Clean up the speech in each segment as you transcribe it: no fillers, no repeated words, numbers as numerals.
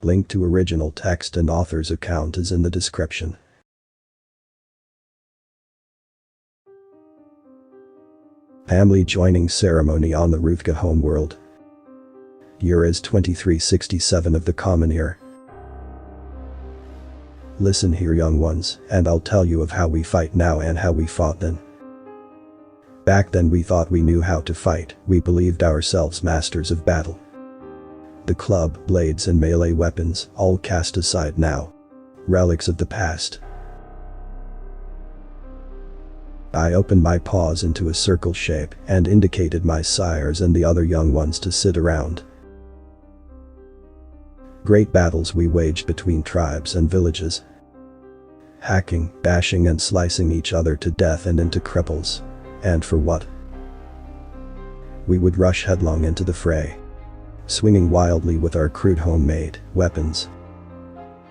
Link to original text and author's account is in the description. Family joining ceremony on the Ruvka homeworld. Year is 2367 of the Common Era. Listen here, young ones, and I'll tell you of how we fight now and how we fought then. Back then we thought we knew how to fight, we believed ourselves masters of battle. The club, blades and melee weapons, all cast aside now. Relics of the past. I opened my paws into a circle shape and indicated my sires and the other young ones to sit around. Great battles we waged between tribes and villages. Hacking, bashing and slicing each other to death and into cripples. And for what? We would rush headlong into the fray, swinging wildly with our crude homemade weapons.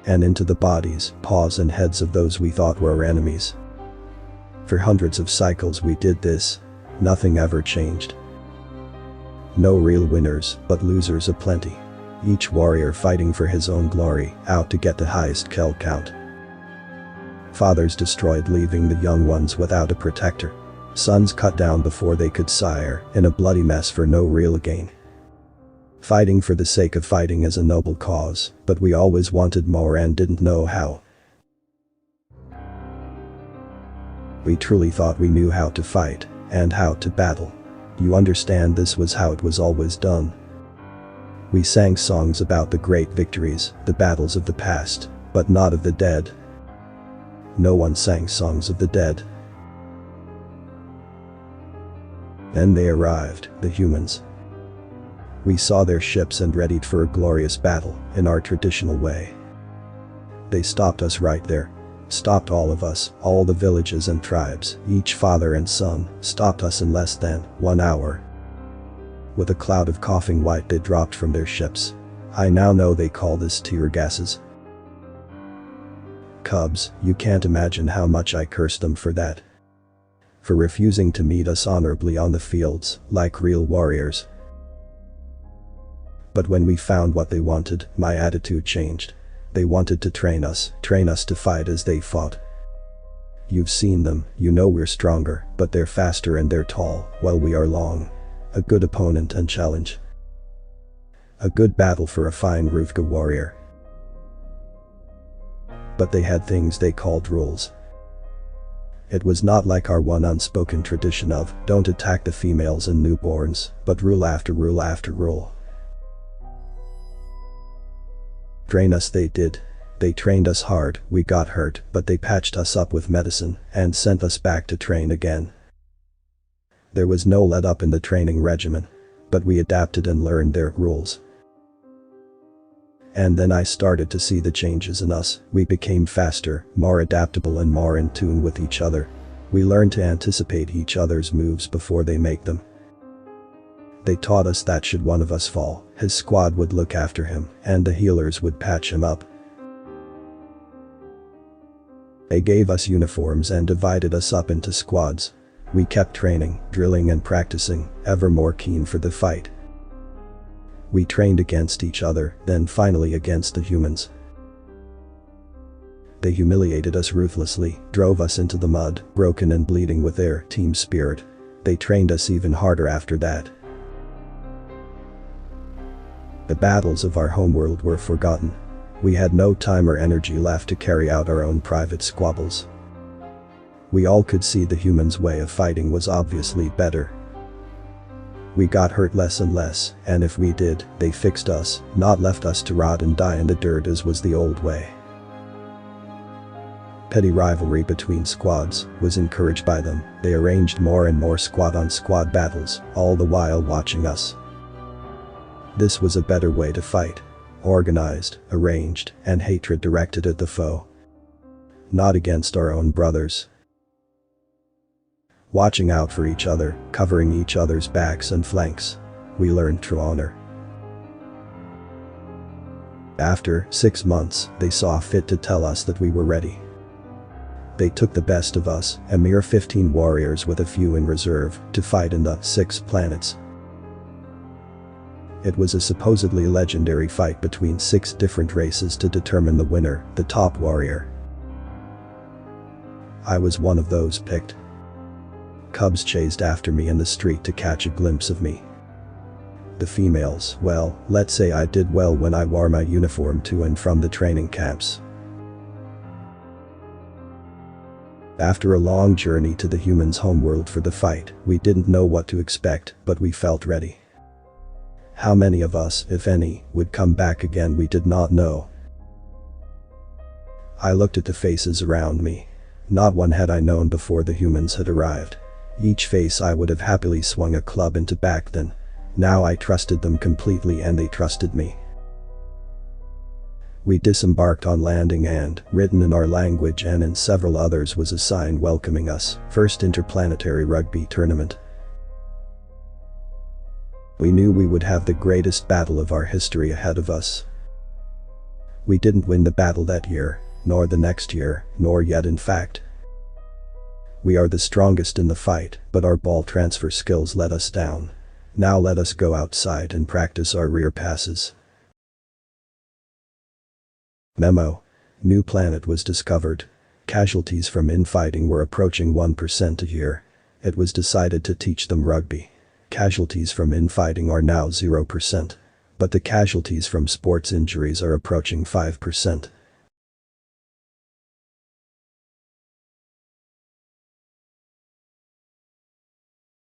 And into the bodies, paws and heads of those we thought were our enemies. For hundreds of cycles we did this, nothing ever changed. No real winners, but losers aplenty. Each warrior fighting for his own glory, out to get the highest kill count. Fathers destroyed, leaving the young ones without a protector. Sons cut down before they could sire, in a bloody mess for no real gain. Fighting for the sake of fighting is a noble cause, but we always wanted more and didn't know how. We truly thought we knew how to fight, and how to battle. You understand, this was how it was always done. We sang songs about the great victories, the battles of the past, but not of the dead. No one sang songs of the dead. Then they arrived, the humans. We saw their ships and readied for a glorious battle, in our traditional way. They stopped us right there. Stopped all of us, all the villages and tribes, each father and son, stopped us in less than 1 hour. With a cloud of coughing white they dropped from their ships. I now know they call this tear gases. Cubs, you can't imagine how much I cursed them for that. For refusing to meet us honorably on the fields, like real warriors. But when we found what they wanted, my attitude changed. They wanted to train us to fight as they fought. You've seen them, you know we're stronger, but they're faster and they're tall, while we are long. A good opponent and challenge. A good battle for a fine Ruvka warrior. But they had things they called rules. It was not like our one unspoken tradition of, don't attack the females and newborns, but rule after rule after rule. Train us they did. They trained us hard, we got hurt, but they patched us up with medicine, and sent us back to train again. There was no let up in the training regimen. But we adapted and learned their rules. And then I started to see the changes in us. We became faster, more adaptable and more in tune with each other. We learned to anticipate each other's moves before they make them. They taught us that should one of us fall, his squad would look after him, and the healers would patch him up. They gave us uniforms and divided us up into squads. We kept training, drilling and practicing, ever more keen for the fight. We trained against each other, then finally against the humans. They humiliated us ruthlessly, drove us into the mud, broken and bleeding with their team spirit. They trained us even harder after that. The battles of our homeworld were forgotten. We had no time or energy left to carry out our own private squabbles. We all could see the humans' way of fighting was obviously better. We got hurt less and less, and if we did, they fixed us, not left us to rot and die in the dirt as was the old way. Petty rivalry between squads was encouraged by them. They arranged more and more squad-on-squad battles, all the while watching us. This was a better way to fight. Organized, arranged, and hatred directed at the foe. Not against our own brothers. Watching out for each other, covering each other's backs and flanks. We learned true honor. After 6 months, they saw fit to tell us that we were ready. They took the best of us, a mere 15 warriors with a few in reserve, to fight in the 6 planets. It was a supposedly legendary fight between 6 different races to determine the winner, the top warrior. I was one of those picked. Cubs chased after me in the street to catch a glimpse of me. The females, well, let's say I did well when I wore my uniform to and from the training camps. After a long journey to the humans' homeworld for the fight, we didn't know what to expect, but we felt ready. How many of us, if any, would come back again we did not know. I looked at the faces around me. Not one had I known before the humans had arrived. Each face I would have happily swung a club into back then. Now I trusted them completely and they trusted me. We disembarked on landing and, written in our language and in several others was a sign welcoming us, first interplanetary rugby tournament. We knew we would have the greatest battle of our history ahead of us. We didn't win the battle that year, nor the next year, nor yet in fact. We are the strongest in the fight, but our ball transfer skills let us down. Now let us go outside and practice our rear passes. Memo. New planet was discovered. Casualties from infighting were approaching 1% a year. It was decided to teach them rugby. Casualties from infighting are now 0%. But the casualties from sports injuries are approaching 5%.